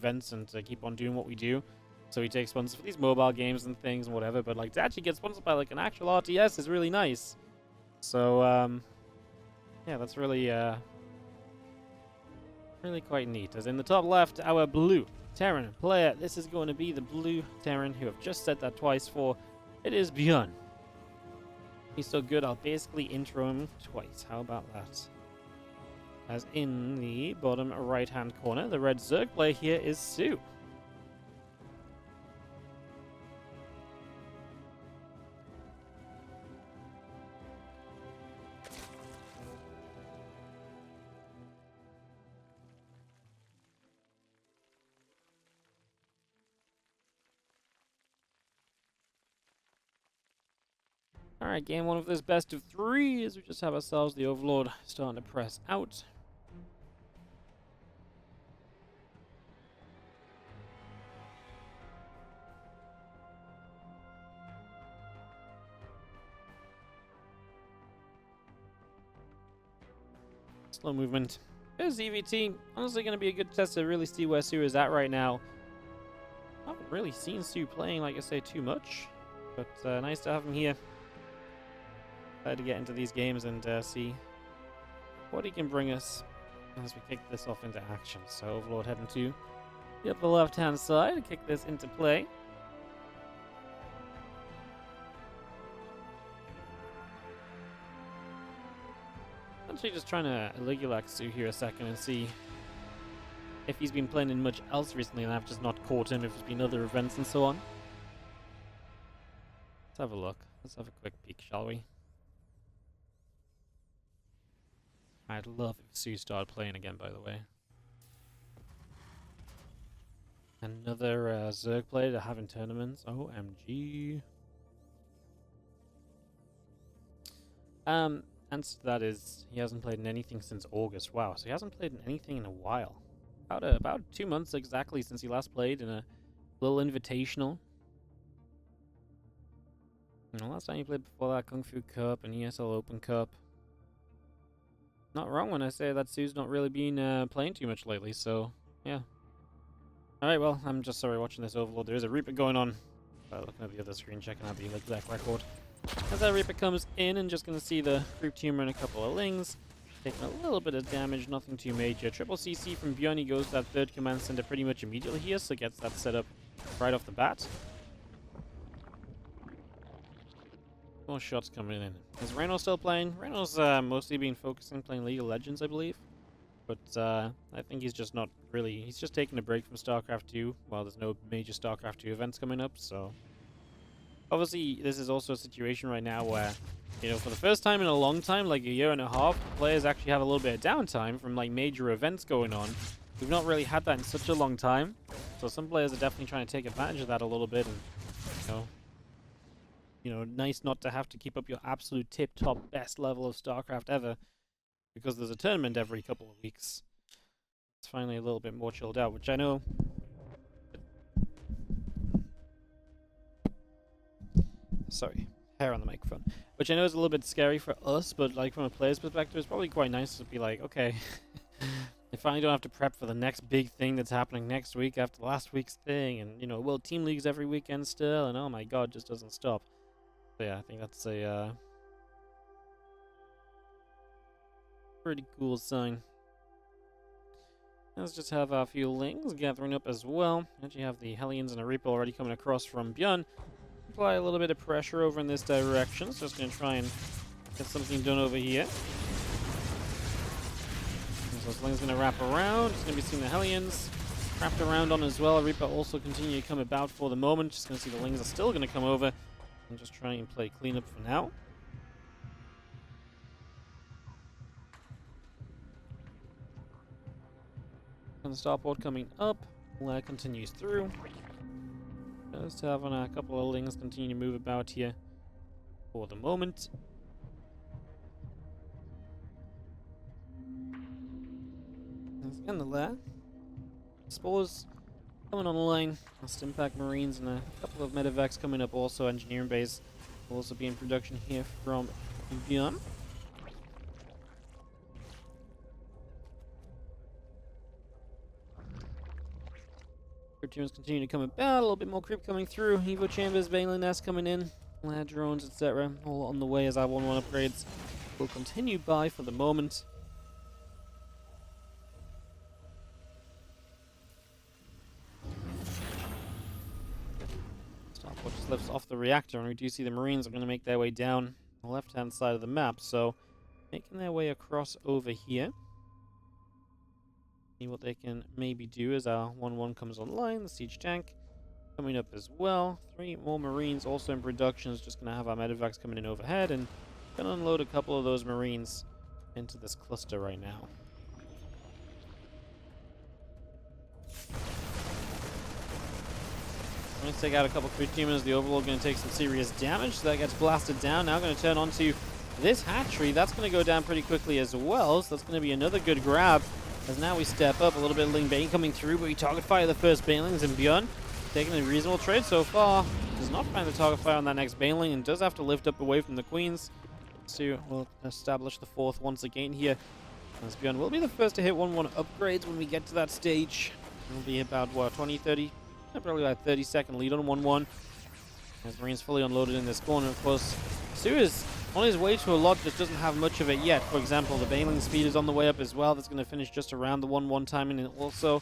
events and to keep on doing what we do. So we take sponsors for these mobile games and things and whatever. But like to actually get sponsored by like an actual RTS is really nice. So yeah, that's really really quite neat. As in the top left, our blue Terran player. This is going to be the blue Terran who I've just said that twice for. It is ByuN. He's so good, I'll basically intro him twice. How about that? As in the bottom right-hand corner, the red Zerg player here is soO. Alright, game one of this best of three as we just have ourselves the Overlord starting to press out. Slow movement. There's EVT. Honestly going to be a good test to really see where soO is at right now. I haven't really seen soO playing, like I say, too much. But nice to have him here. Try to get into these games and see what he can bring us as we kick this off into action. So Overlord heading to the upper left-hand side to kick this into play. Actually just trying to Ligulac soO here a second and see if he's been playing in much else recently and I've just not caught him, if there's been other events and so on. Let's have a look. Let's have a quick peek, shall we? I'd love if soO started playing again, by the way. Another Zerg player to have in tournaments. OMG. Answer to that is he hasn't played in anything since August. Wow, so he hasn't played in anything in a while. About 2 months exactly since he last played in a little invitational. And the last time he played before that, Kung Fu Cup and ESL Open Cup. Not wrong when I say that soO's not really been playing too much lately, so yeah. Alright, well, I'm just sorry watching this Overlord. There is a Reaper going on. Looking at the other screen, checking out the exact record. As that Reaper comes in, and just going to see the group tumor and a couple of lings. Taking a little bit of damage, nothing too major. Triple CC from ByuN, he goes to that third command center pretty much immediately here, so gets that set up right off the bat. More shots coming in. Is Reno still playing? Reno's mostly been focusing playing League of Legends, I believe. But I think he's just not really... He's just taking a break from StarCraft 2 while there's no major StarCraft 2 events coming up, so... Obviously, this is also a situation right now where, you know, for the first time in a long time, like a year and a half, players actually have a little bit of downtime from, like, major events going on. We've not really had that in such a long time. So some players are definitely trying to take advantage of that a little bit and, you know, nice not to have to keep up your absolute tip-top best level of StarCraft ever because there's a tournament every couple of weeks. It's finally a little bit more chilled out, which I know... Sorry, hair on the microphone. Which I know is a little bit scary for us, but like from a player's perspective, it's probably quite nice to be like, okay, I finally don't have to prep for the next big thing that's happening next week after last week's thing, and, you know, World Team Leagues every weekend still, and oh my god, it just doesn't stop. So yeah, I think that's a pretty cool sign. Let's just have a few lings gathering up as well. Actually have the Hellions and a Reaper already coming across from ByuN. Apply a little bit of pressure over in this direction, so just going to try and get something done over here. So this ling's going to wrap around. Just going to be seeing the Hellions wrapped around on as well. Reaper also continue to come about for the moment. Just going to see the lings are still going to come over and just try and play cleanup for now. And the starport coming up. Continues through. Just having a couple of lings continue to move about here for the moment. There's again the lair. Spores coming online. Stimpack Marines and a couple of medevacs coming up also. Engineering base will also be in production here from ByuN. Cartoons continue to come about, a little bit more creep coming through. Evo Chambers, Baneling Nest coming in, Lad drones, etc. All on the way as our 1-1 upgrades will continue by for the moment. Starport just lifts off the reactor, and we do see the Marines are going to make their way down the left-hand side of the map, so making their way across over here. See what they can maybe do as our 1-1 comes online. The siege tank coming up as well. 3 more Marines also in production. Is just going to have our medevacs coming in overhead, and going to unload a couple of those Marines into this cluster right now. Going to take out a couple of crit demons. The Overlord going to take some serious damage, so that gets blasted down. Now going to turn onto this hatchery. That's going to go down pretty quickly as well, so that's going to be another good grab. As now we step up, a little bit of Ling Bane coming through, but we target fire the first Banelings, and ByuN taking a reasonable trade so far. Does not find the target fire on that next Baneling, and does have to lift up away from the Queens. So we'll establish the 4th once again here. As ByuN will be the first to hit 1-1 upgrades when we get to that stage. It'll be about, what, 20, 30? Probably about 30-second lead on 1-1. As Marines fully unloaded in this corner, of course. soO is on his way to a lot, just doesn't have much of it yet. For example, the Baneling speed is on the way up as well. That's going to finish just around the 1-1 timing. And also,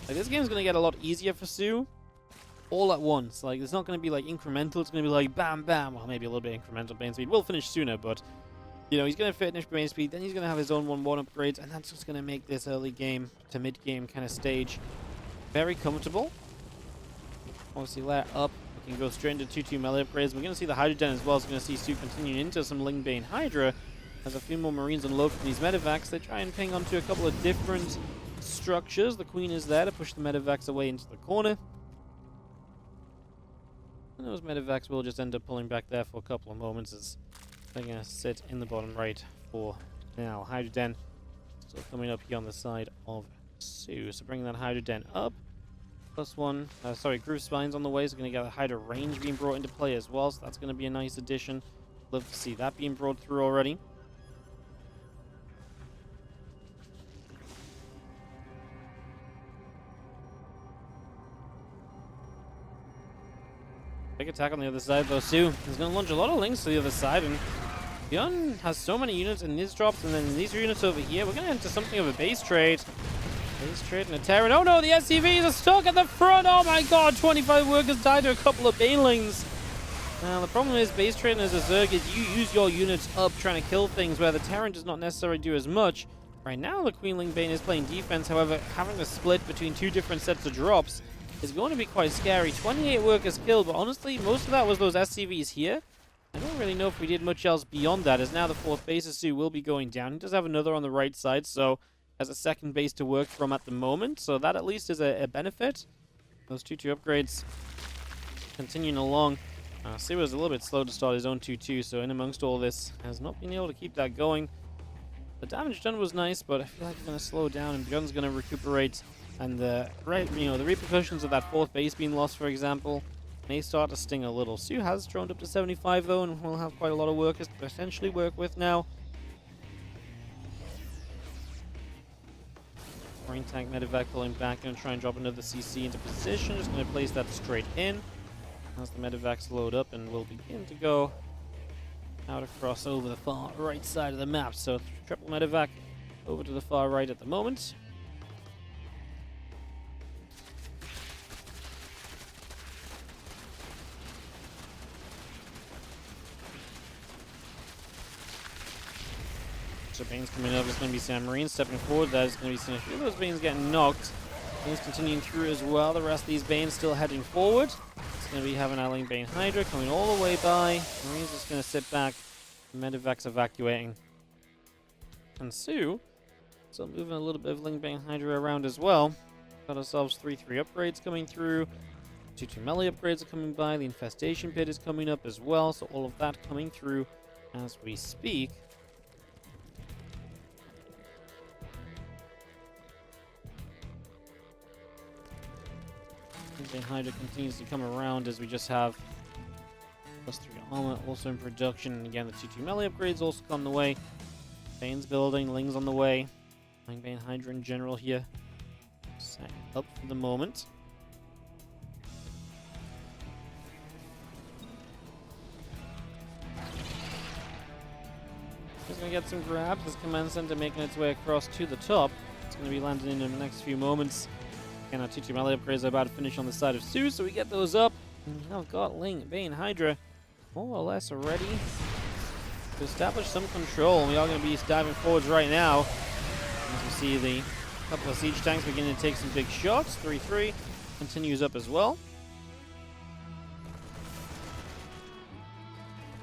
like, this game's going to get a lot easier for soO all at once. Like, it's not going to be like incremental. It's going to be like bam, bam. Well, maybe a little bit incremental Bane speed. Will finish sooner, but you know, he's going to finish Bane speed. Then he's going to have his own 1-1 upgrades, and that's just going to make this early game to mid game kind of stage very comfortable. Obviously, layer up. We can go straight into 2-2 melee upgrades. We're going to see the Hydra Den as well. So we're going to see soO continuing into some Ling Bane Hydra. As a few more Marines unload from these medevacs, they try and ping onto a couple of different structures. The Queen is there to push the medevacs away into the corner. And those medevacs will just end up pulling back there for a couple of moments as they're going to sit in the bottom right for now. Hydra Den still coming up here on the side of soO. So bringing that Hydra Den up. +1, Groove Spines on the way, so going to get a Hydra range being brought into play as well, so that's going to be a nice addition. Love to see that being brought through already. Big attack on the other side though, soO is going to launch a lot of links to the other side, and ByuN has so many units in his drops, and then in these units over here, we're going to enter something of a base trade. He's trading a Terran. Oh no, the SCVs are stuck at the front. Oh my god, 25 workers died to a couple of Banelings. Now, the problem is base trading as a Zerg is you use your units up trying to kill things where the Terran does not necessarily do as much. Right now, the Queen Ling Bane is playing defense. However, having to split between 2 different sets of drops is going to be quite scary. 28 workers killed, but honestly, most of that was those SCVs here. I don't really know if we did much else beyond that, as now the 4th base of soO will be going down. He does have another on the right side, so has a second base to work from at the moment, so that at least is a benefit. Those 2-2 upgrades continuing along. soO was a little bit slow to start his own 2-2, so in amongst all this, has not been able to keep that going. The damage done was nice, but I feel like it's going to slow down, and ByuN's going to recuperate. And the repercussions of that 4th base being lost, for example, may start to sting a little. soO has droned up to 75 though, and will have quite a lot of workers to potentially work with now. Marine tank medevac pulling back, going to try and drop another CC into position. Just going to place that straight in as the medevacs load up, and will begin to go out across over the far right side of the map. So triple medevac over to the far right at the moment. So Bane's coming up. There's going to be some Marines stepping forward. That is going to be a few of those Banes getting knocked. Bane's continuing through as well. The rest of these Banes still heading forward. It's going to be having our Ling Bane Hydra coming all the way by. Marines just going to sit back. Medevac's evacuating. And soO still moving a little bit of Ling Bane Hydra around as well. Got ourselves 3-3 upgrades coming through. 2-2 melee upgrades are coming by. The Infestation Pit is coming up as well. So all of that coming through as we speak. Ling Bane Hydra continues to come around as we just have +3 armor also in production. And again, the 2-2 melee upgrades also come the way. Bane's building, Ling's on the way. Ling Bane Hydra in general here. Setting up for the moment. going to get some grabs. This command center making its way across to the top. It's going to be landing in the next few moments. And our 2-2 melee upgrades are about to finish on the side of soO, so we get those up. And now we've got Ling, Bane, Hydra more or less ready to establish some control. We are going to be diving forwards right now. As we see the couple of siege tanks beginning to take some big shots. 3-3 continues up as well.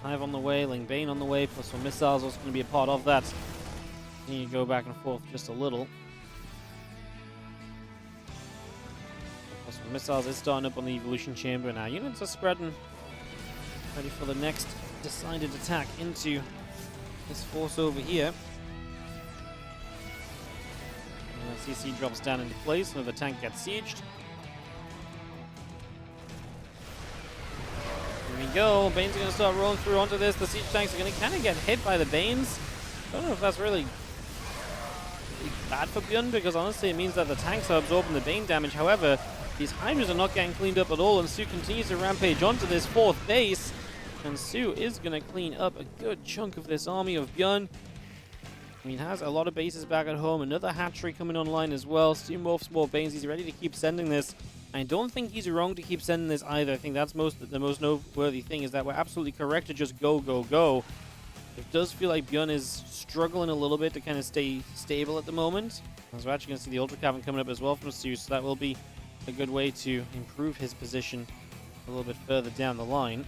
Hive on the way, Ling Bane on the way, plus some missiles also going to be a part of that. Continue to go back and forth just a little. Plus some missiles is starting up on the evolution chamber now. Units are spreading, ready for the next decided attack into this force over here. And CC drops down into place, another tank gets sieged. Here we go. Banes are going to start rolling through onto this. The siege tanks are going to kind of get hit by the Banes. I don't know if that's really bad for ByuN, because honestly it means that the tanks are absorbing the Bane damage. However, these Hydras are not getting cleaned up at all, and soO continues to rampage onto this fourth base. And soO is going to clean up a good chunk of this army of ByuN. I mean, has a lot of bases back at home. Another hatchery coming online as well. soO morphs more Banes. He's ready to keep sending this. I don't think he's wrong to keep sending this either. I think that's the most noteworthy thing, is that we're absolutely correct to just go, go, go. It does feel like ByuN is struggling a little bit to kind of stay stable at the moment. As we're actually going to see the Ultra Cavern coming up as well from soO, so that will be a good way to improve his position a little bit further down the line.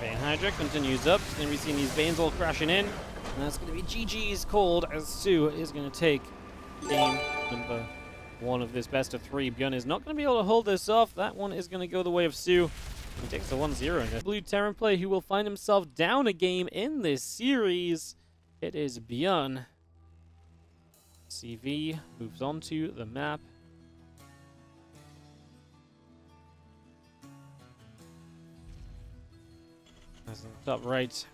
Bane Hydra continues up. It's going to be seeing these Banes all crashing in. And that's going to be GG's called, as soO is going to take game number 1 of this best of 3. ByuN is not going to be able to hold this off. That one is going to go the way of soO. He takes a 1-0 in it. Blue Terran player who will find himself down a game in this series. It is ByuN. CV moves on to the map. As in the top right,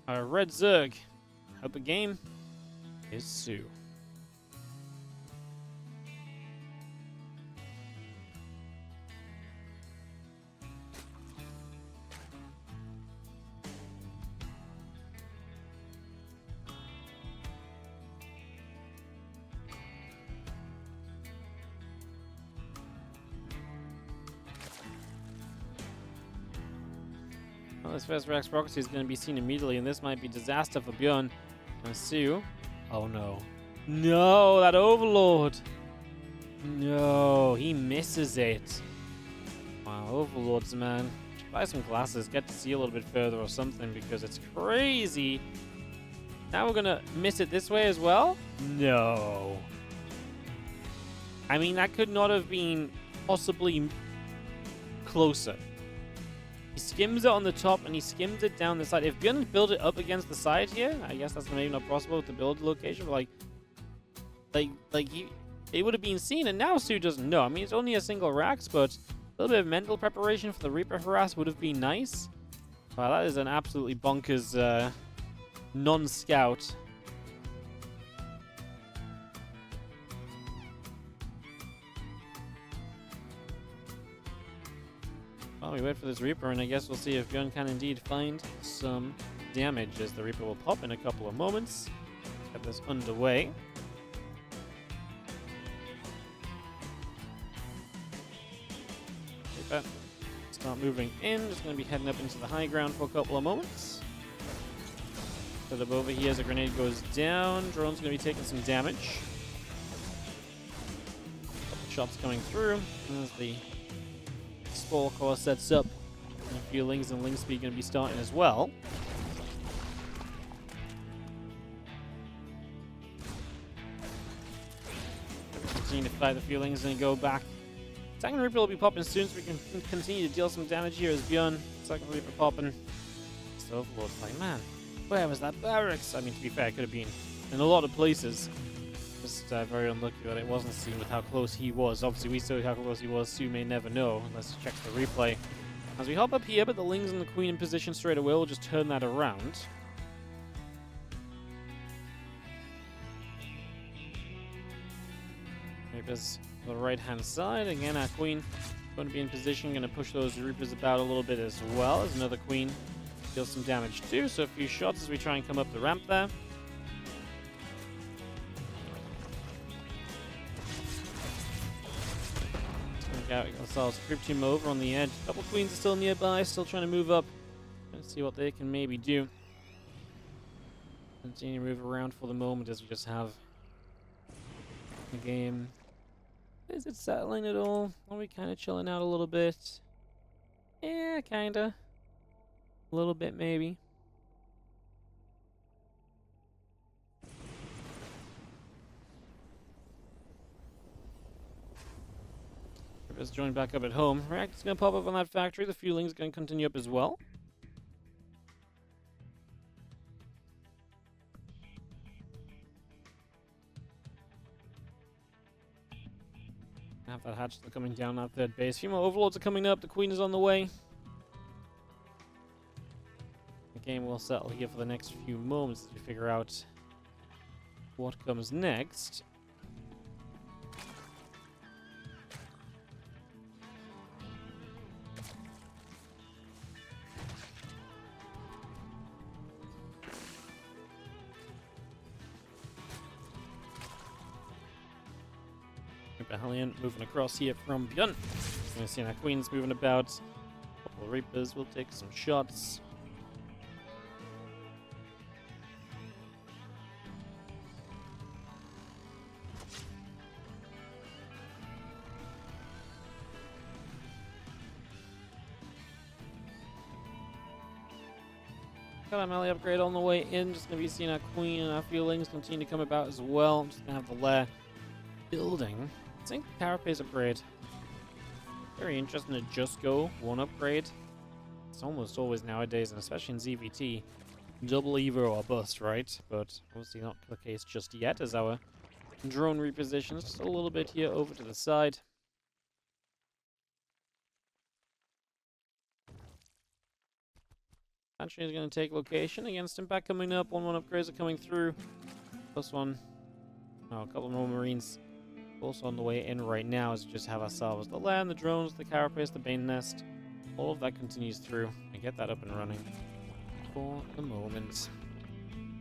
our red Zerg. Open game is soO. Well, this first Rex Prophecy is going to be seen immediately, and this might be disaster for ByuN. And soO. Oh no. No, that Overlord! No, he misses it. Wow, Overlords, man. Should buy some glasses, get to see a little bit further or something, because it's crazy. Now we're going to miss it this way as well? No. I mean, that could not have been possibly closer. He skims it on the top, and he skims it down the side. If ByuN build it up against the side here, I guess that's maybe not possible with the build location, but it would have been seen, and now soO doesn't know. I mean, it's only a single Rax, but a little bit of mental preparation for the Reaper harass would have been nice. Wow, that is an absolutely bonkers non-scout. Well, we wait for this Reaper, and I guess we'll see if ByuN can indeed find some damage, as the Reaper will pop in a couple of moments. Get this underway. Reaper, start moving in. Just going to be heading up into the high ground for a couple of moments. Set up over here as a grenade goes down. Drone's going to be taking some damage. Couple shots coming through. There's the Spore Core sets up, and a few Lings and Ling Speed going to be starting as well. Continue to fight the few Lings and go back. Second Reaper will be popping soon, so we can continue to deal some damage here as ByuN. Second Reaper popping. So Overlord's like, man, where was that barracks? I mean, to be fair, it could have been in a lot of places. Just very unlucky that it wasn't seen with how close he was. Obviously, we saw how close he was. soO may never know unless he checks the replay. As we hop up here, but the Lings and the Queen in position straight away, we'll just turn that around. Reapers on the right-hand side. Again, our Queen going to be in position, going to push those Reapers about a little bit as well. As another Queen deals some damage too, so a few shots as we try and come up the ramp there. We got ourselves a Crypt Team over on the edge. A couple Queens are still nearby, still trying to move up. Let's see what they can maybe do. Continue to move around for the moment as we just have the game. Is it settling at all? Are we kind of chilling out a little bit? Yeah, kinda. A little bit, maybe. Let's join back up at home. Reactor's gonna pop up on that factory. The fueling's gonna continue up as well. Have that hatch still coming down that third base. A few more overlords are coming up. The Queen is on the way. The game will settle here for the next few moments as we figure out what comes next. Hellion moving across here from ByuN. We're seeing our Queens moving about. A couple of Reapers will take some shots. Got our melee upgrade on the way in. Just gonna be seeing our Queen and our feelings continue to come about as well. I'm just gonna have the lair building. I think carapace upgrade. Very interesting to just go one upgrade. It's almost always nowadays, and especially in ZVT, double Evo or bust, right? But obviously not the case just yet, as our drone repositions just a little bit here over to the side. Pantry is going to take location against Impact coming up. 1-1 upgrades are coming through. Plus one. Oh, a couple more Marines also on the way in right now, as we just have ourselves the land, the drones, the carapace, the Bane Nest. All of that continues through and get that up and running for the moment.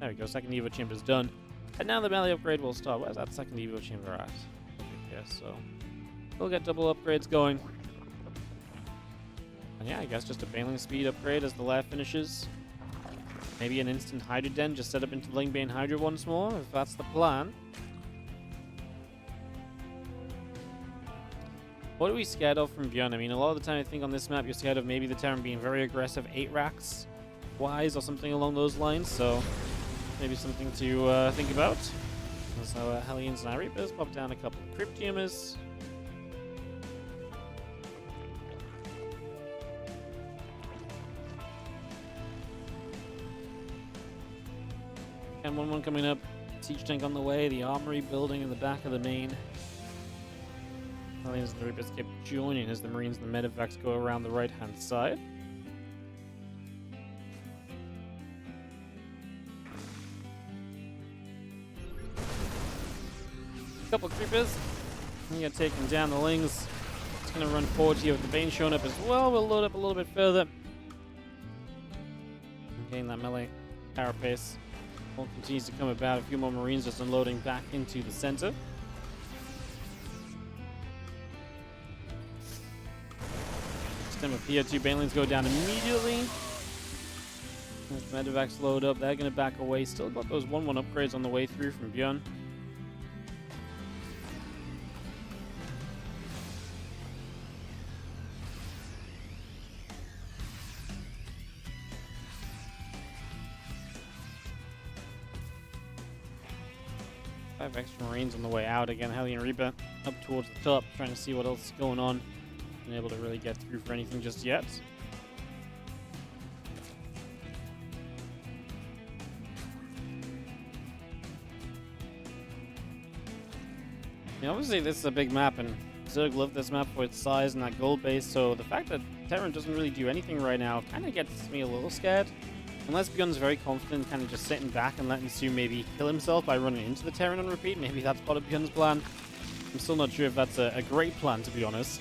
There we go, second Evo chamber's done. And now the melee upgrade will start. Where's that second Evo chamber at? Okay, so we'll get double upgrades going. And yeah, I guess just a Baneling speed upgrade as the lair finishes. Maybe an instant Hydra Den, just set up into Lingbane Hydra once more, if that's the plan. What are we scared of from ByuN? I mean, a lot of the time I think on this map you're scared of maybe the Terran being very aggressive 8 racks wise or something along those lines, so maybe something to think about. So Hellions and Reapers pop down a couple of Cryptiumers. And 1-1 coming up, siege tank on the way, the armory building in the back of the main. Hellions and the Reapers keep joining as the Marines and the medevacs go around the right-hand side. Couple of creepers. We got taken down the Lings. It's going to run forward here with the Bane showing up as well. We'll load up a little bit further. And gain that melee carapace. All continues to come about. A few more Marines just unloading back into the center. Stem up here. 2 Banelings go down immediately. As medevacs load up, they're going to back away. Still got those 1-1 upgrades on the way through from ByuN. Five extra Marines on the way out. Again, Hellion Reaper up towards the top, trying to see what else is going on. Unable to really get through for anything just yet. Yeah, obviously this is a big map, and Zerg loved this map for its size and that gold base, so the fact that Terran doesn't really do anything right now kind of gets me a little scared. Unless ByuN's very confident, kind of just sitting back and letting soO maybe kill himself by running into the Terran on repeat. Maybe that's part of ByuN's plan. I'm still not sure if that's a great plan, to be honest.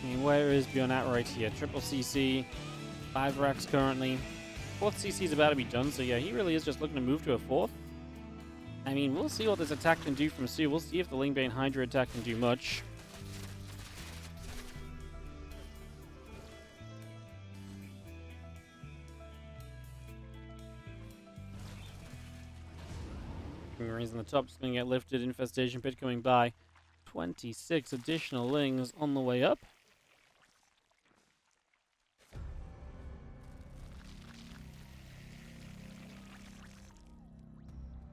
I mean, where is ByuN at right here? Triple CC, 5 racks currently. 4th CC is about to be done, so yeah, he really is just looking to move to a 4th. I mean, we'll see what this attack can do from soO. We'll see if the Lingbane Hydra attack can do much. Marines on the top, just going to get lifted. Infestation pit coming by. 26 additional lings on the way up.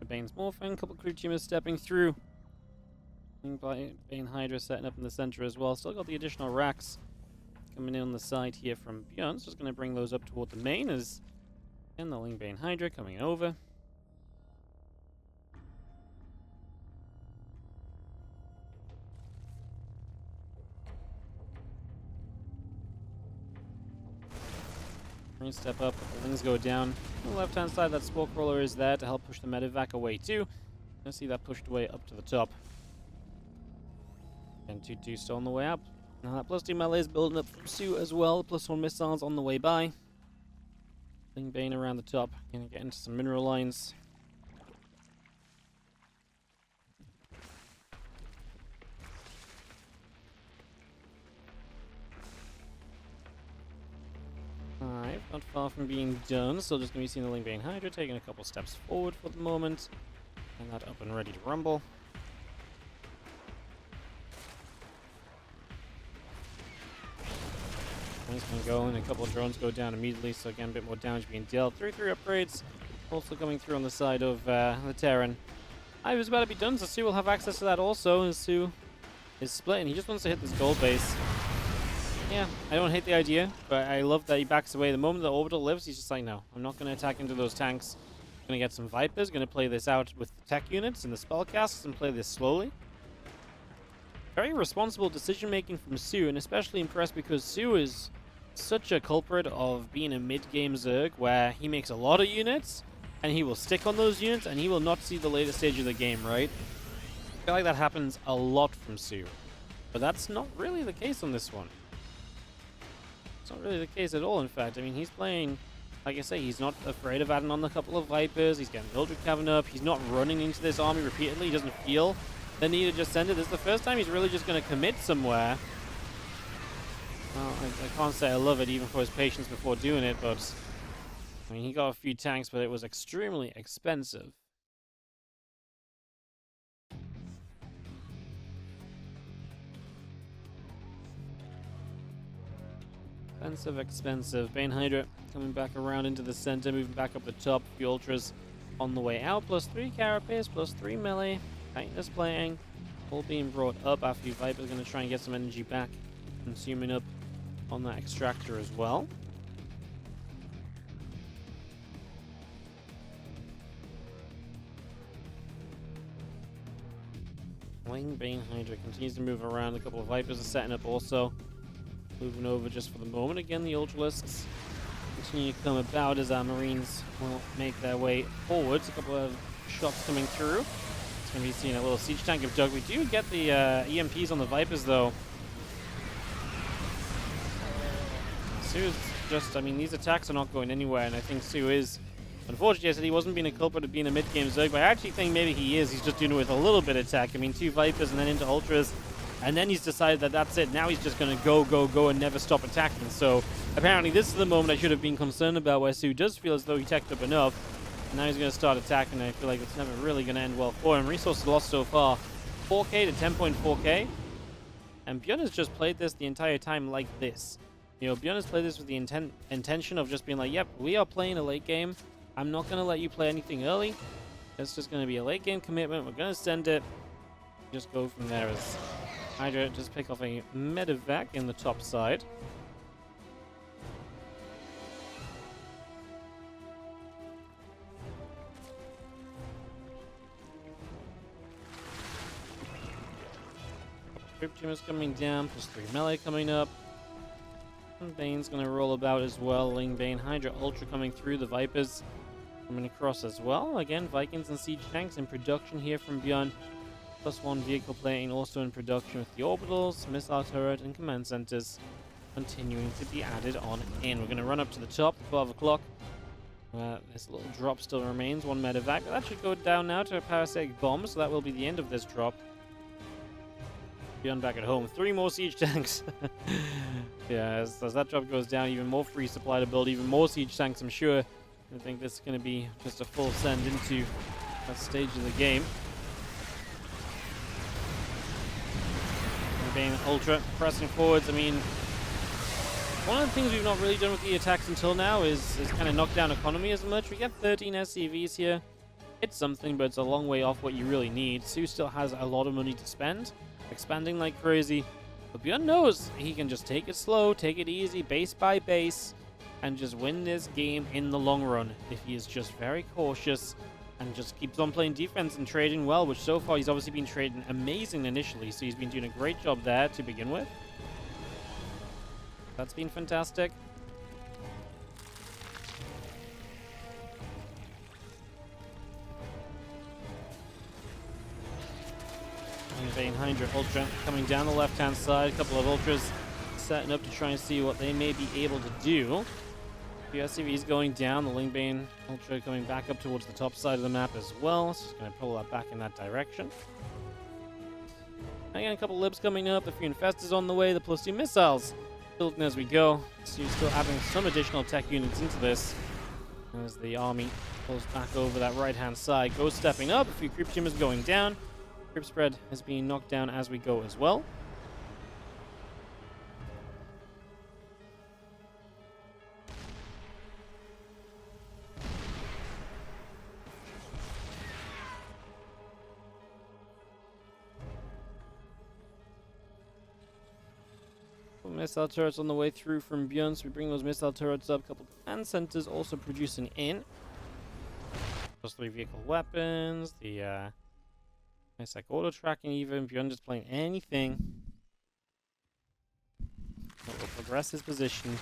Bane's morphing, a couple crew teamers stepping through. Bane Hydra setting up in the center as well. Still got the additional racks coming in on the side here from ByuN. So just going to bring those up toward the main as again the Lingbane Hydra coming over. Marines step up, the Lings go down. On the left-hand side, that Spore Crawler is there to help push the medevac away too. You'll see that pushed away up to the top. And 2-2 still on the way up. Now that +2 melee is building up from soO as well. +1 missiles on the way by. Lingbane around the top. Gonna get into some mineral lines. Alright, not far from being done. Still just going to be seeing the Lingbane Hydra taking a couple steps forward for the moment. And that up and ready to rumble. One's going to go and a couple of drones go down immediately. So again, a bit more damage being dealt. 3-3 upgrades also coming through on the side of the Terran. I was about to be done, so soO will have access to that also. And soO is splitting. He just wants to hit this gold base. Yeah, I don't hate the idea, but I love that he backs away. The moment the orbital lives, he's just like, no, I'm not going to attack into those tanks. I'm going to get some Vipers, going to play this out with the tech units and the spellcasts and play this slowly. Very responsible decision-making from soO, and especially impressed because soO is such a culprit of being a mid-game Zerg where he makes a lot of units, and he will stick on those units, and he will not see the later stage of the game, right? I feel like that happens a lot from soO, but that's not really the case on this one. It's not really the case at all, in fact. I mean, he's playing, like I say, he's not afraid of adding on a couple of Vipers. He's getting Mildred Cavern up. He's not running into this army repeatedly. He doesn't feel the need to just send it. This is the first time he's really just going to commit somewhere. Well, I can't say I love it, even for his patience before doing it, but I mean, he got a few tanks, but it was extremely expensive. Expensive. Bane Hydra coming back around into the center, moving back up the top. The Ultras on the way out. +3 Carapace, +3 melee. Tightness playing. All being brought up after Viper's going to try and get some energy back. Consuming up on that extractor as well. Bane Hydra continues to move around. A couple of Vipers are setting up also. Moving over just for the moment. Again, the Ultralisks continue to come about as our Marines will make their way forwards. A couple of shots coming through. It's going to be seeing a little siege tank of Doug. We do get the EMPs on the Vipers, though. soO's just, I mean, these attacks are not going anywhere, and I think soO is, unfortunately, I said he wasn't being a culprit of being a mid-game Zerg, but I actually think maybe he is. He's just doing it with a little bit of attack. I mean, 2 Vipers and then into Ultras. And then he's decided that that's it. Now he's just going to go and never stop attacking. So apparently this is the moment I should have been concerned about, where soO does feel as though he teched up enough. And now he's going to start attacking. I feel like it's never really going to end well for him. Resources lost so far. 4k to 10.4k. And ByuN has just played this the entire time like this. You know, ByuN has played this with the intention of just being like, yep, we are playing a late game. I'm not going to let you play anything early. It's just going to be a late game commitment. We're going to send it. Just go from there as Hydra just pick off a medevac in the top side. Crypt Tumors coming down, +3 melee coming up. And Bane's going to roll about as well. Lingbane Hydra Ultra coming through, the Vipers coming across as well. Again, Vikings and Siege Tanks in production here from ByuN. +1 vehicle plating also in production with the orbitals, missile turret, and command centers continuing to be added on in. We're going to run up to the top, 12 o'clock. This little drop still remains, 1 medevac. That should go down now to a parasitic bomb, so that will be the end of this drop. ByuN back at home. 3 more siege tanks. Yeah, as that drop goes down, even more free supply to build, even more siege tanks, I'm sure. I think this is going to be just a full send into that stage of the game. And being ultra pressing forwards, I mean, one of the things we've not really done with the attacks until now is kind of knock down economy as much. We get 13 SCVs here. It's something, but it's a long way off what you really need. soO still has a lot of money to spend, expanding like crazy. But ByuN knows he can just take it slow, take it easy, base by base, and just win this game in the long run if he is just very cautious and just keeps on playing defense and trading well, which so far he's obviously been trading amazing initially, so he's been doing a great job there to begin with. That's been fantastic. Invading Hydra Ultra coming down the left-hand side. A couple of Ultras setting up to try and see what they may be able to do. The SCV is going down. The Lingbane Ultra coming back up towards the top side of the map as well. So just going to pull that back in that direction. Again, a couple libs coming up. The few Infestors on the way. The +2 missiles building as we go. So you're still adding some additional tech units into this as the army pulls back over that right-hand side. Ghost stepping up. A few creep tumors going down. Creep spread is being knocked down as we go as well. Missile turrets on the way through from ByuN, so we bring those missile turrets up. A couple of command centers also producing in. +3 vehicle weapons, the nice like auto tracking even. ByuN just playing anything that will progress his position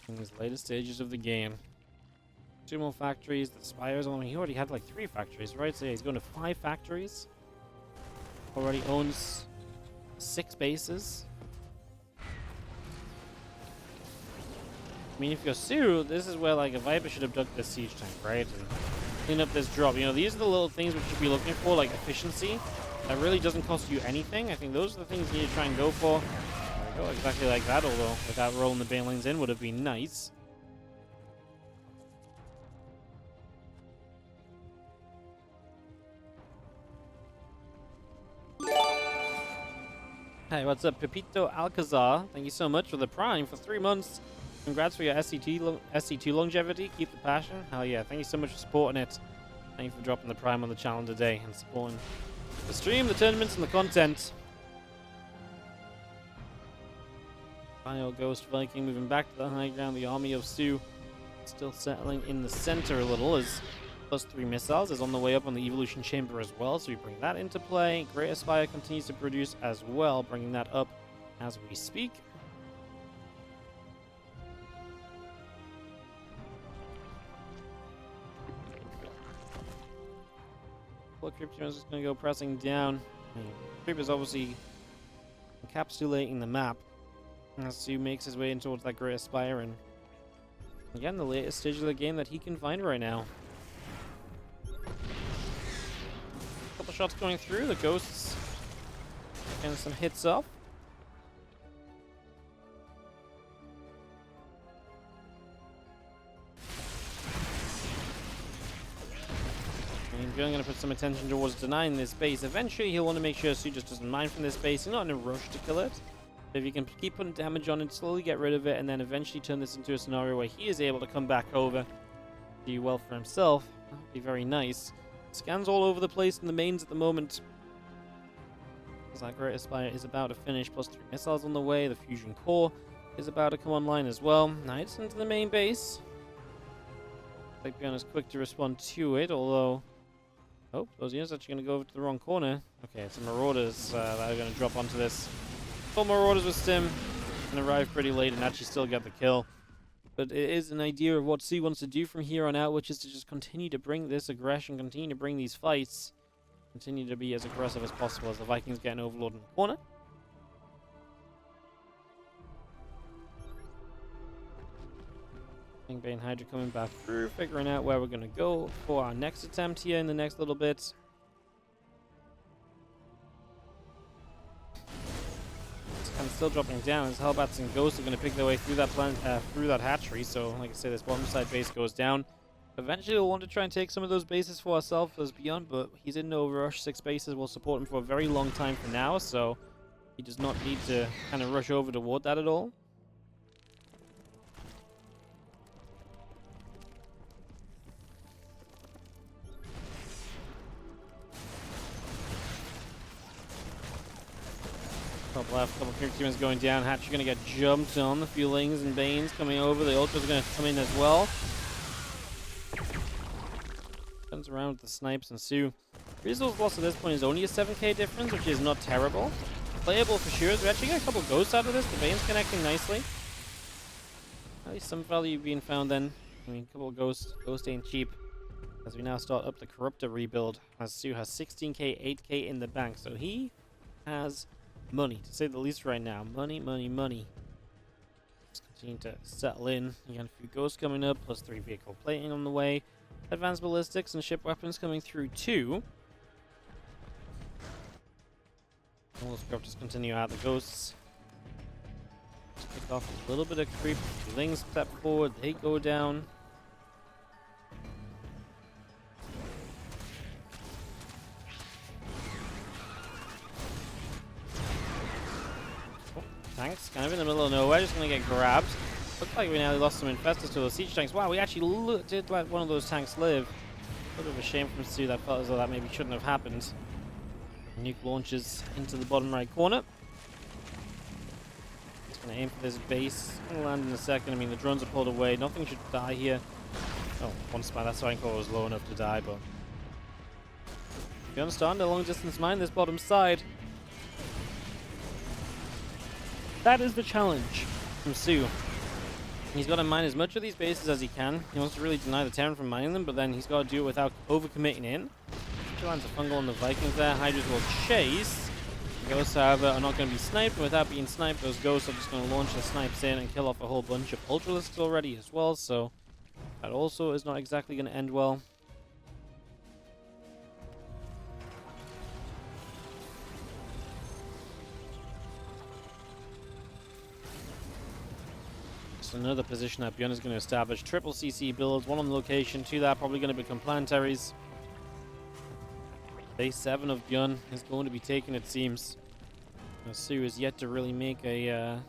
in these later stages of the game. 2 more factories. The Spires on. He already had like 3 factories, right? So yeah, he's going to 5 factories. Already owns 6 bases. I mean, if you're soO, this is where like a Viper should abduct this siege tank, right? And clean up this drop. You know, these are the little things we should be looking for, like efficiency. That really doesn't cost you anything. I think those are the things you need to try and go for. There we go, exactly like that, although without rolling the banelings in would have been nice. Hey, what's up? Pepito Alcazar, thank you so much for the Prime for 3 months. Congrats for your SC2 longevity. Keep the passion. Hell yeah. Thank you so much for supporting it. Thank you for dropping the Prime on the channel today and supporting the stream, the tournaments, and the content. Bio Ghost Viking moving back to the high ground. The army of soO still settling in the center a little as +3 missiles is on the way up on the evolution chamber as well. So we bring that into play. Great Aspire continues to produce as well, bringing that up as we speak. Creep is just going to go pressing down. Creep is obviously encapsulating the map as soO makes his way in towards that Great Aspire, and again, the latest stage of the game that he can find right now. Couple shots going through, the Ghosts getting some hits off. ByuN going to put some attention towards denying this base. Eventually, he'll want to make sure soO just doesn't mine from this base. He's not in a rush to kill it. But if you can keep putting damage on it, slowly get rid of it, and then eventually turn this into a scenario where he is able to come back over, do well for himself, that would be very nice. Scans all over the place in the mains at the moment. As that Great Aspire is about to finish, +3 missiles on the way. The Fusion Core is about to come online as well. Nice into the main base. I think ByuN is quick to respond to it, although... Oh, those units are actually going to go over to the wrong corner. Okay, it's the Marauders that are going to drop onto this. 4 Marauders with Stim and arrive pretty late and actually still get the kill. But it is an idea of what soO wants to do from here on out, which is to just continue to bring this aggression, continue to bring these fights. continue to be as aggressive as possible as the Vikings get an overload in the corner. Bay and Hydra coming back through, figuring out where we're going to go for our next attempt here in the next little bit. It's kind of still dropping down as Hellbats and Ghosts are going to pick their way through that through that hatchery. So, like I said, this bottom side base goes down. Eventually, we'll want to try and take some of those bases for ourselves as ByuN, but he's in no rush. 6 bases will support him for a very long time for now, so he does not need to kind of rush over toward that at all. Top left, couple of teams going down. Hatch are going to get jumped on. The Feelings and Banes coming over. The Ultras are going to come in as well. Turns around with the snipes and soO. Resource loss at this point is only a 7k difference, which is not terrible. Playable for sure. We actually get a couple ghosts out of this. The Bane's connecting nicely. At least some value being found then. I mean, a couple of ghosts. Ghost ain't cheap. As we now start up the Corruptor rebuild. As soO has 16k, 8k in the bank. So he has money, to say the least right now. Money, money, money. Just continue to settle in. You got a few ghosts coming up, plus 3 vehicle plating on the way. Advanced ballistics and ship weapons coming through too. All those crafters continue out the ghosts. Just pick off a little bit of creep. Lings step forward, they go down. Tanks kind of in the middle of nowhere, just going to get grabbed. Looks like we nearly lost some infestors to those siege tanks. Wow, we actually did let one of those tanks live. A bit of a shame from soO. That felt as though that maybe shouldn't have happened. Nuke launches into the bottom right corner. Just going to aim for this base. Going to land in a second. I mean, the drones are pulled away. Nothing should die here. Oh, one spy. That starting core was low enough to die, but you understand the long distance mine this bottom side. That is the challenge from soO. He's got to mine as much of these bases as he can. He wants to really deny the Terran from mining them, but then he's got to do it without overcommitting in. Two lines of fungal on the Vikings there. Hydras will chase. Ghosts, however, are not going to be sniped, and without being sniped, those ghosts are just going to launch their snipes in and kill off a whole bunch of Ultralisks already as well, so that also is not exactly going to end well. Another position that ByuN is going to establish. Triple CC builds, one on the location, 2 that are probably going to become planetaries. Base 7 of ByuN is going to be taken, it seems. soO is yet to really make a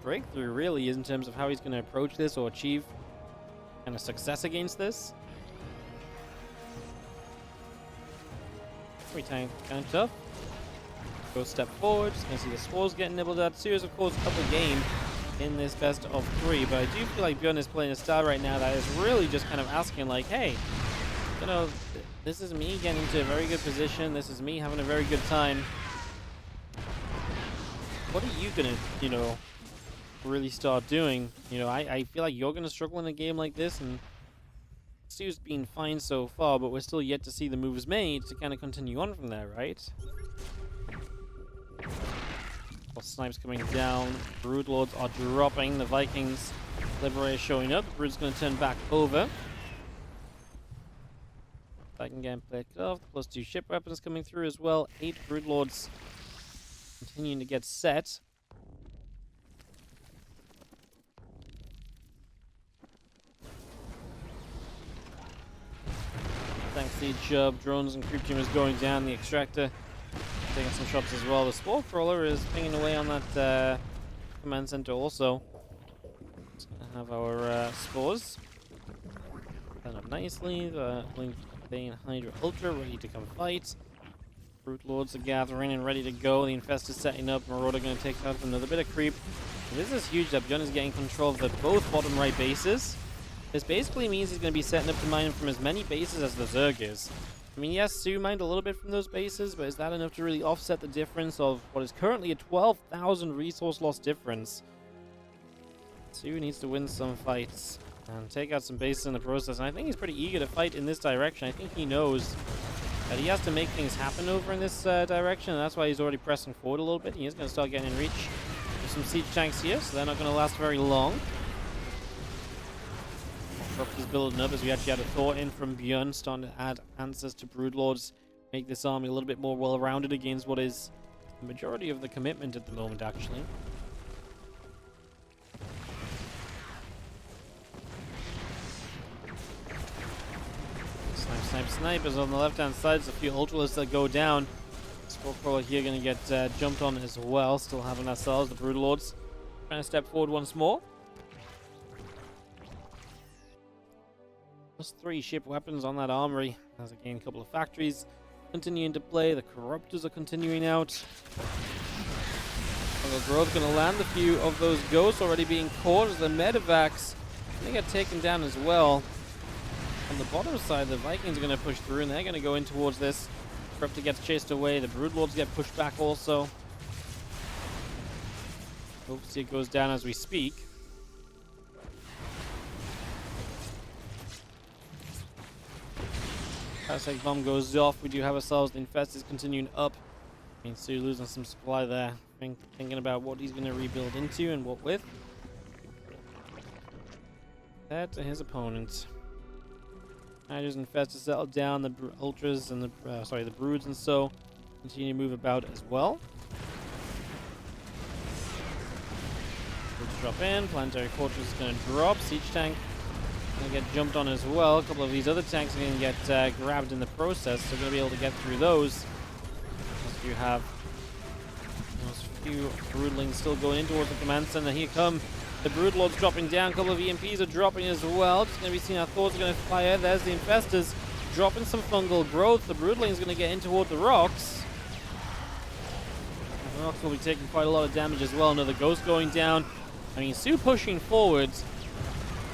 breakthrough, really, in terms of how he's going to approach this or achieve kind of success against this. 3 tank kind of tough. Go step forward, just gonna see the spores getting nibbled at. soO is of course up the game in this best of 3, but I do feel like ByuN is playing a style right now that is really just kind of asking like, hey, you know, this is me getting into a very good position, this is me having a very good time. What are you gonna, you know, really start doing? You know, I feel like you're gonna struggle in a game like this, and soO's been fine so far, but we're still yet to see the moves made to kind of continue on from there, right? Snipes coming down. Broodlords are dropping. The Vikings Liberator showing up. Brood's going to turn back over. Viking getting picked off. Plus 2 ship weapons coming through as well. 8 Broodlords continuing to get set. Thanks to each drones and creep team is going down. The extractor taking some shots as well. The Spore Crawler is pinging away on that command center also. Just gonna have our spores set up nicely. The Blink Bane Hydra Ultra ready to come fight. Brute Lords are gathering and ready to go. The Infestor setting up. Marauder going to take out another bit of creep. And this is huge that ByuN is getting control of the both bottom right bases. This basically means he's going to be setting up to mine from as many bases as the Zerg is. I mean, yes, soO mined a little bit from those bases, but is that enough to really offset the difference of what is currently a 12,000 resource loss difference? soO needs to win some fights. and take out some bases in the process. And I think he's pretty eager to fight in this direction. I think he knows that he has to make things happen over in this direction, and that's why he's already pressing forward a little bit. He is going to start getting in reach with some siege tanks here, so they're not going to last very long. Corrupt is building up as we actually had a thought in from ByuN, starting to add answers to Broodlords, make this army a little bit more well-rounded against what is the majority of the commitment at the moment, actually. Snipers on the left-hand side. There's a few Ultralists that go down. Skullcrawler here going to get jumped on as well. Still having ourselves the Broodlords trying to step forward once more. Plus 3 ship weapons on that armory. As again, a couple of factories continuing to play. The Corruptors are continuing out. The Growth going to land a few of those ghosts already being caught as the medevacs. They get taken down as well. On the bottom side, the Vikings are going to push through, and they're going to go in towards this. Corruptor gets chased away. The Broodlords get pushed back also. Hopefully it goes down as we speak. Parasite bomb goes off. We do have ourselves the Infestors continuing up. I mean, soO losing some supply there. Thinking about what he's going to rebuild into and what with. That to his opponent. Managers and Infestors settle down. The Ultras and the Broods and so continue to move about as well. Broods drop in. Planetary Fortress is going to drop. Siege tank going to get jumped on as well. A couple of these other tanks are going to get grabbed in the process, so we're going to be able to get through those. As you have those few Broodlings still going in towards the command center. Here come the Broodlords dropping down. A couple of EMPs are dropping as well. Just going to be seeing our Thors are going to fire. There's the Infestors dropping some fungal growth. The Broodling is going to get in toward the rocks. The rocks will be taking quite a lot of damage as well. Another Ghost going down. I mean, soO pushing forward.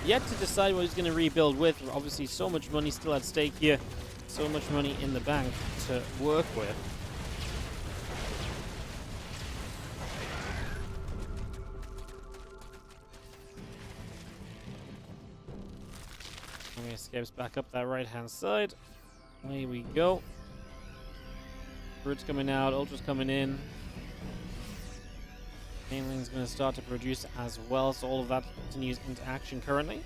Yet to decide what he's going to rebuild with. Obviously, so much money still at stake here. So much money in the bank to work with. And he escapes back up that right-hand side. Away we go. Brutes coming out, Ultras coming in. Mainling's going to start to produce as well, so all of that continues into action currently.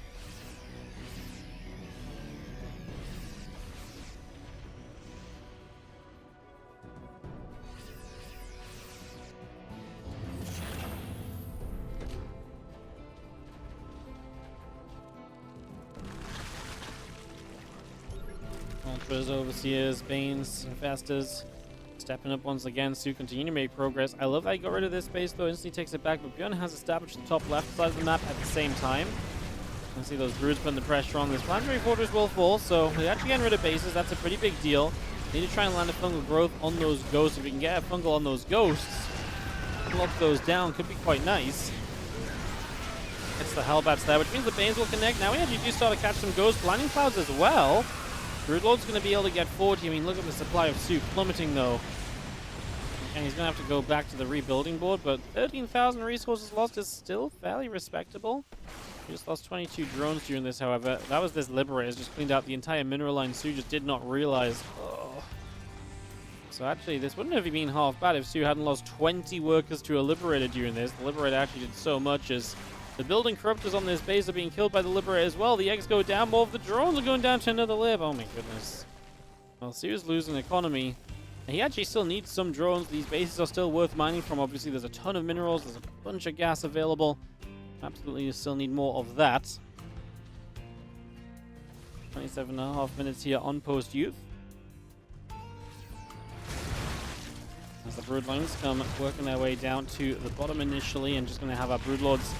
Ultras, Overseers, Banes, Infestors. Stepping up once again, soO continue to make progress. I love that he got rid of this base though, instantly takes it back, but ByuN has established the top left side of the map at the same time. You can see those Broods putting the pressure on. This Planetary Fortress will fall, so we're actually getting rid of bases. That's a pretty big deal. Need to try and land a fungal growth on those ghosts. If we can get a fungal on those ghosts, lock those down, could be quite nice. It's the Hellbats there, which means the Banes will connect. Now we actually do start to catch some Ghost Blinding Clouds as well. Broodlord's going to be able to get forward. I mean, look at the supply of soO plummeting though. And he's going to have to go back to the rebuilding board, but 13,000 resources lost is still fairly respectable. We just lost 22 drones during this, however. That was this Liberators, just cleaned out the entire mineral line. soO just did not realize. Oh. So actually, this wouldn't have been half bad if soO hadn't lost 20 workers to a Liberator during this. The Liberator actually did so much as the building Corruptors on this base are being killed by the Liberator as well. The eggs go down, more of the drones are going down to another lib. Oh my goodness. Well, soO's losing economy. He actually still needs some drones. These bases are still worth mining from. Obviously, there's a ton of minerals. There's a bunch of gas available. Absolutely, you still need more of that. 27.5 minutes here on Post Youth. As the Broodlings come working their way down to the bottom initially, and just going to have our Broodlords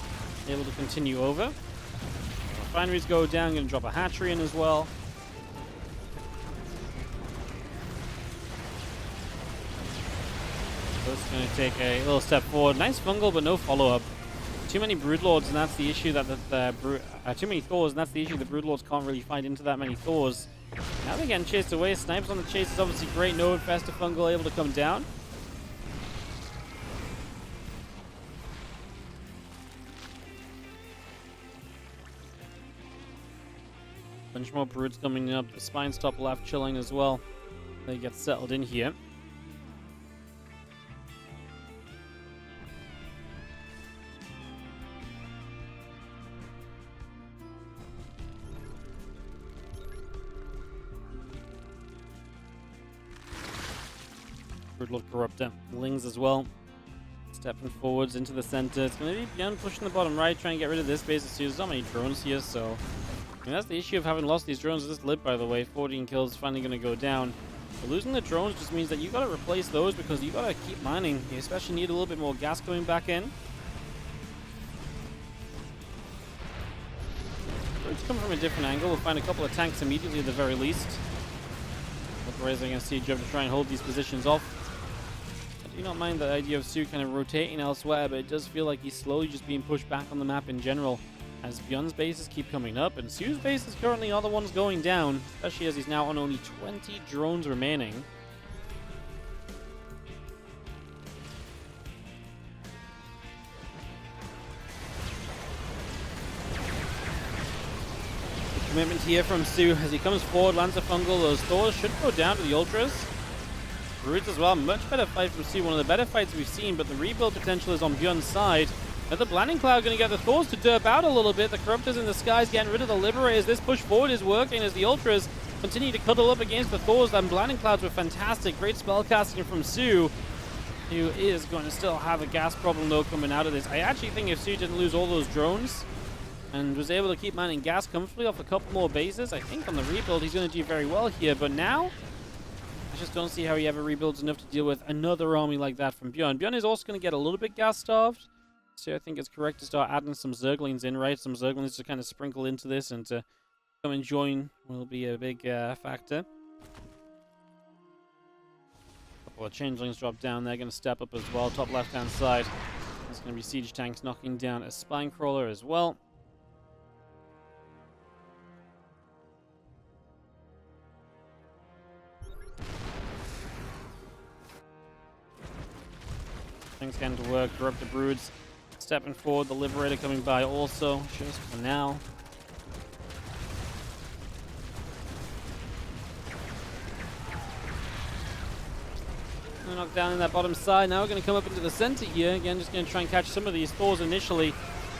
able to continue over. Refineries go down. Going to drop a hatchery in as well. It's going to take a little step forward. Nice fungal, but no follow-up. Too many Broodlords, and that's the issue that too many Thors, and that's the issue. The Broodlords can't really fight into that many Thors. Now they're getting chased away. Snipes on the chase is obviously great. No Infestor fungal able to come down. Bunch more brutes coming up. The Spine's top left chilling as well. They get settled in here. Good Lord Corruptor. Lings as well. Stepping forwards into the center. It's going to be ByuN pushing the bottom right, trying to get rid of this base as soon as there's not many drones here, so... I mean, that's the issue of having lost these drones with this lib, by the way. 14 kills finally going to go down. But losing the drones just means that you got to replace those because you got to keep mining. You especially need a little bit more gas coming back in. Let's come from a different angle. We'll find a couple of tanks immediately at the very least. Otherwise, they're going to siege up to try and hold these positions off. I do not mind the idea of soO kind of rotating elsewhere, but it does feel like he's slowly just being pushed back on the map in general as ByuN's bases keep coming up, and soO's bases currently are the ones going down, especially as he's now on only 20 drones remaining. The commitment here from soO as he comes forward, lands a fungal. Those Thors should go down to the Ultras. Brutes as well, much better fight from soO, one of the better fights we've seen, but the rebuild potential is on ByuN's side. Now the Blinding Cloud going to get the Thors to derp out a little bit. The Corruptors in the skies getting rid of the Liberators. This push forward is working as the Ultras continue to cuddle up against the Thors. And Blinding Clouds were fantastic. Great spell casting from soO, who is going to still have a gas problem though coming out of this. I actually think if soO didn't lose all those drones and was able to keep mining gas comfortably off a couple more bases, I think on the rebuild he's going to do very well here. But now, I just don't see how he ever rebuilds enough to deal with another army like that from ByuN. ByuN is also going to get a little bit gas starved. So I think it's correct to start adding some Zerglings in, right? Some Zerglings to kind of sprinkle into this and to come and join will be a big factor. A couple of Changelings drop down. They're going to step up as well. Top left-hand side. There's going to be Siege Tanks knocking down a Spine Crawler as well. Things getting to work. Corrupt the Broods. Stepping forward, the Liberator coming by also, just for now. Knocked down in that bottom side. Now we're going to come up into the center here. Again, just going to try and catch some of these Thors initially.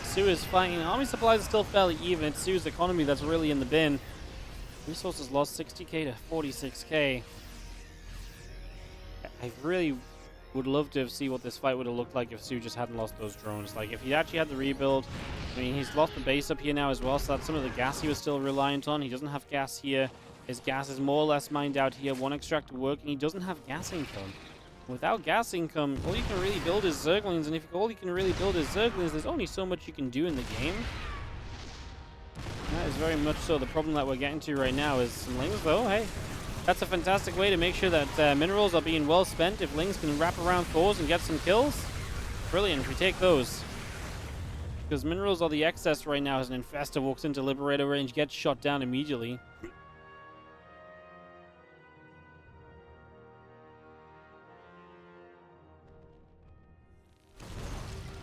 soO is fighting. Army supplies are still fairly even. It's soO's economy that's really in the bin. Resources lost 60k to 46k. I really would love to see what this fight would have looked like if soO just hadn't lost those drones. Like, if he actually had the rebuild, I mean, he's lost the base up here now as well, so that's some of the gas he was still reliant on. He doesn't have gas here. His gas is more or less mined out here. One extractor working. He doesn't have gas income. Without gas income, all you can really build is Zerglings, and if all you can really build is Zerglings, there's only so much you can do in the game. That is very much so the problem that we're getting to right now is some Lings, though. Hey, that's a fantastic way to make sure that minerals are being well spent. If Lings can wrap around Thors and get some kills, brilliant. We take those. Because minerals are the excess right now as an Infestor walks into Liberator range, gets shot down immediately.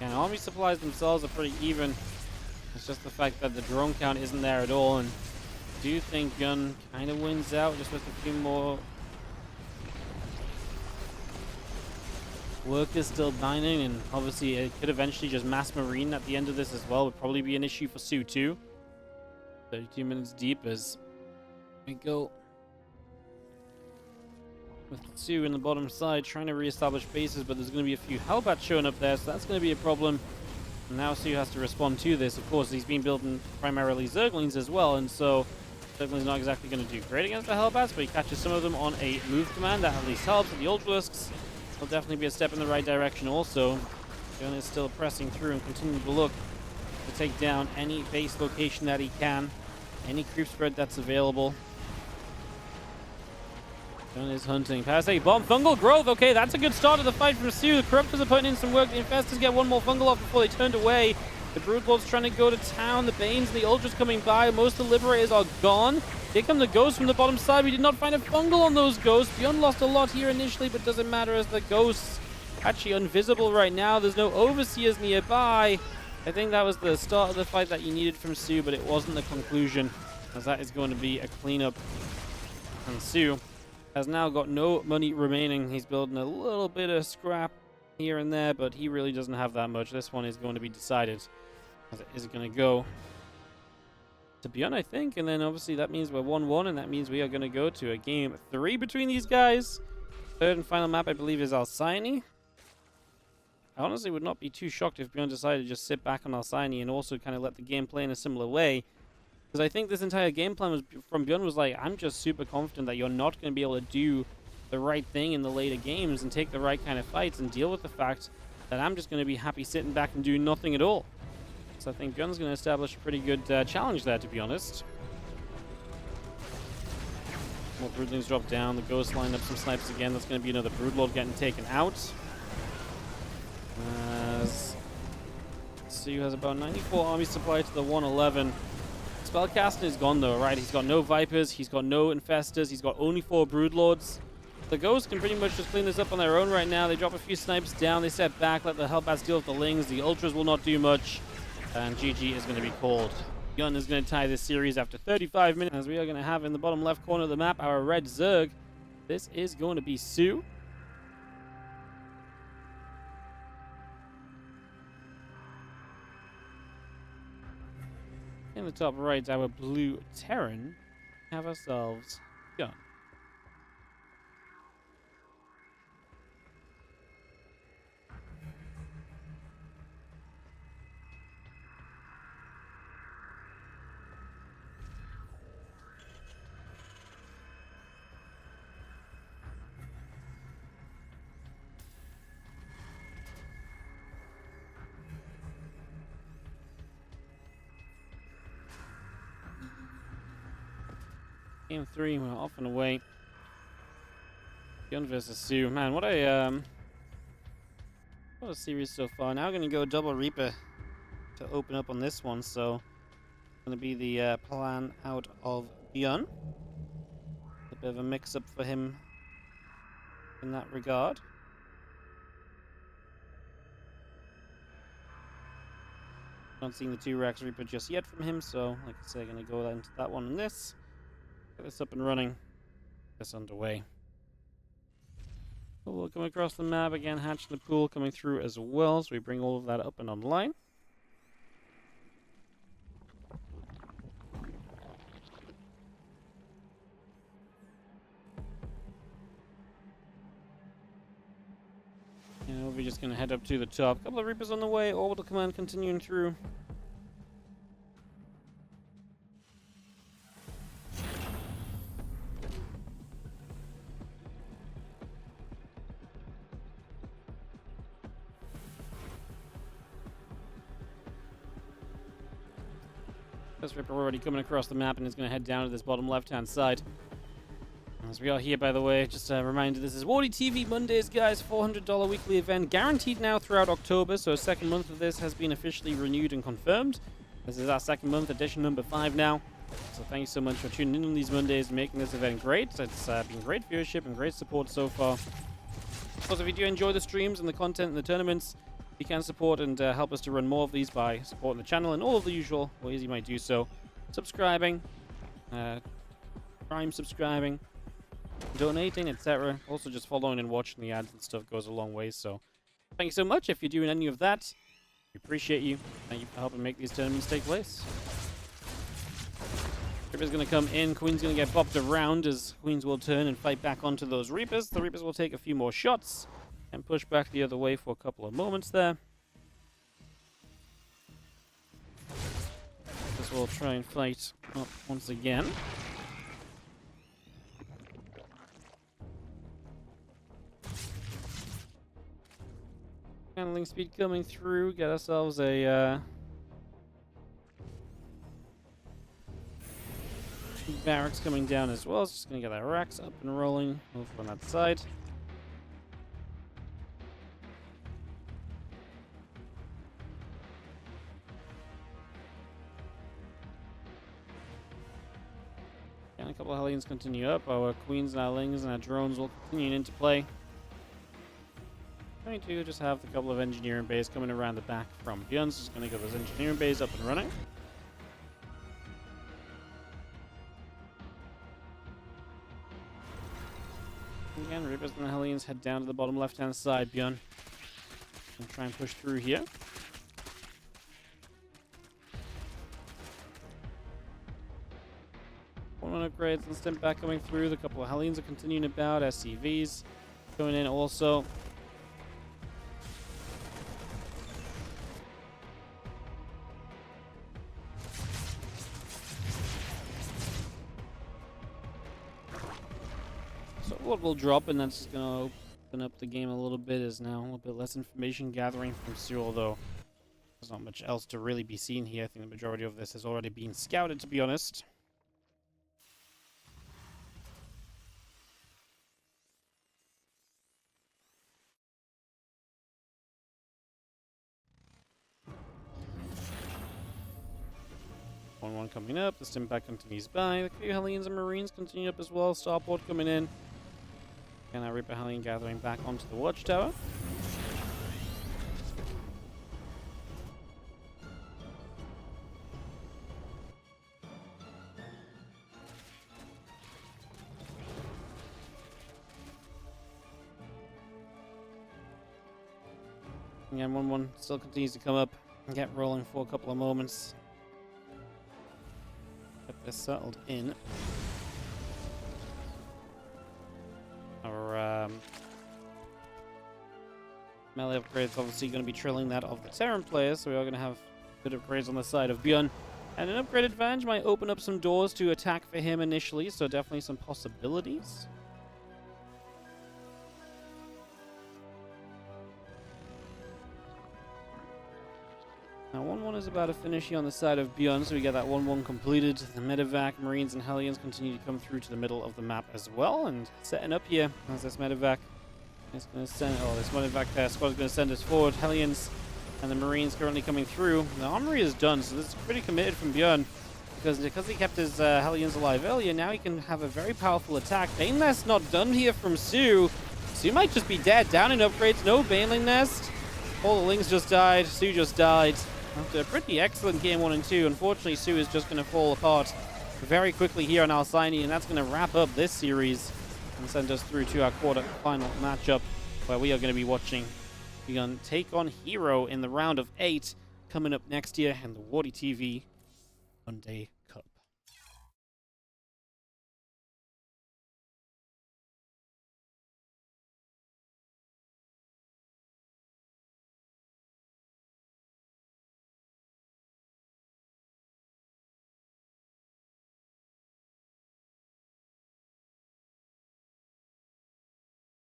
And army supplies themselves are pretty even. It's just the fact that the drone count isn't there at all, and I do think ByuN kind of wins out just with a few more workers still mining, and obviously it could eventually just mass marine at the end of this as well. Would probably be an issue for soO too. 32 minutes deep as we go with soO in the bottom side trying to re-establish bases, but there's going to be a few Hellbats showing up there, so that's going to be a problem. And now soO has to respond to this. Of course, he's been building primarily Zerglings as well, and so Zerglings not exactly going to do great against the Hellbats, but he catches some of them on a move command. That at least helps. And the Ultralisks will definitely be a step in the right direction also. ByuN is still pressing through and continuing to look to take down any base location that he can, any creep spread that's available. ByuN is hunting. Pass a bomb. Fungal growth. Okay, that's a good start of the fight from soO. The Corruptors are putting in some work. The Infestors get one more fungal off before they turned away. The Broodlords trying to go to town. The Banes and the Ultras coming by. Most of the Liberators are gone. Here come the Ghosts from the bottom side. We did not find a fungal on those Ghosts. ByuN lost a lot here initially, but doesn't matter as the Ghosts actually invisible right now. There's no Overseers nearby. I think that was the start of the fight that you needed from soO, but it wasn't the conclusion. as that is going to be a cleanup. And soO has now got no money remaining. He's building a little bit of scrap here and there, but he really doesn't have that much. This one is going to be decided as it is going to go to ByuN, I think. And then obviously that means we're 1-1, and that means we are going to go to a game 3 between these guys. Third and final map, I believe, is Alcyone. I honestly would not be too shocked if ByuN decided to just sit back on Alcyone and also kind of let the game play in a similar way. Because I think this entire game plan from ByuN was like, I'm just super confident that you're not going to be able to do the right thing in the later games and take the right kind of fights and deal with the fact that I'm just going to be happy sitting back and doing nothing at all. So I think ByuN's going to establish a pretty good challenge there, to be honest. More Broodlings drop down. The Ghost lined up some snipes again. That's going to be another Broodlord getting taken out. As soO has about 94 army supply to the 111. Spellcasting is gone though, right? He's got no Vipers, he's got no Infestors, he's got only 4 Broodlords. The Ghosts can pretty much just clean this up on their own right now. They drop a few snipes down, they step back, let the Hellbats deal with the Lings. The Ultras will not do much, and GG is going to be called. ByuN is going to tie this series after 35 minutes, as we are going to have in the bottom left corner of the map our red Zerg. This is going to be soO. In the top right, our blue Terran, have ourselves ByuN. Game 3, we're off and away. ByuN versus soO. Man, what a series so far. Now we're gonna go double Reaper to open up on this one, so gonna be the plan out of ByuN. A bit of a mix-up for him in that regard. Not seeing the 2 Rex Reaper just yet from him, so like I say, gonna go into that one and this. Get this up and running. Get this underway. We'll come across the map again, hatching the pool coming through as well, so we bring all of that up and online. And we're just going to head up to the top. A couple of Reapers on the way, orbital command continuing through. This Reaper already coming across the map and is going to head down to this bottom left-hand side. As we are here, by the way, just a reminder, this is WardiTV Mondays, guys, $400 weekly event, guaranteed now throughout October, so a second month of this has been officially renewed and confirmed. This is our second month, edition number 5 now. So thank you so much for tuning in on these Mondays and making this event great. It's been great viewership and great support so far. Of course, if you do enjoy the streams and the content and the tournaments, you can support and help us to run more of these by supporting the channel and all of the usual ways you might do so. Subscribing, Prime subscribing, donating, etc. Also just following and watching the ads and stuff goes a long way, so thank you so much if you're doing any of that. We appreciate you. Thank you for helping make these tournaments take place. Reaper's going to come in. Queen's going to get bopped around as Queens will turn and fight back onto those Reapers. The Reapers will take a few more shots and push back the other way for a couple of moments there. This will try and fight up once again. Handling speed coming through. Get ourselves a barracks coming down as well. Just gonna get our racks up and rolling over on that side. And a couple of Hellions continue up. Our Queens and our Lings and our drones will continue into play. Going to just have a couple of engineering bays coming around the back from ByuN. Just going to get those engineering bays up and running. Again, Reapers and the Hellions head down to the bottom left-hand side. ByuN and try and push through here. One upgrades and stim back coming through. The couple of Hellions are continuing about. SCVs going in also. So what will drop, and that's going to open up the game a little bit, is now a little bit less information gathering from soO, although there's not much else to really be seen here. I think the majority of this has already been scouted, to be honest. One coming up, the stim back continues by. The few Hellions and Marines continue up as well. Starport coming in. And our Reaper Hellion gathering back onto the watchtower. Again, 1-1 still continues to come up and get rolling for a couple of moments. Get this settled in. Our melee upgrades obviously going to be trailing that of the Terran players, so we are going to have good upgrades on the side of ByuN. And an upgrade advantage might open up some doors to attack for him initially, so definitely some possibilities. Now 1-1 is about to finish here on the side of ByuN, so we get that 1-1 completed. The medevac, Marines, and Hellions continue to come through to the middle of the map as well, and setting up here as this medevac is going to send. Oh, this medevac squad is going to send us forward. Hellions and the Marines currently coming through. The armory is done, so this is pretty committed from ByuN, because he kept his Hellions alive earlier. Now he can have a very powerful attack. Bane Nest not done here from soO. soO might just be dead. Down in upgrades, no Baneling Nest. All the Lings just died. soO just died. After a pretty excellent game 1 and 2, unfortunately soO is just going to fall apart very quickly here on Alcyone, and that's going to wrap up this series and send us through to our quarter-final matchup, where we are going to be watching ByuN take on Hero in the round of 8, coming up next year in the WardiTV Monday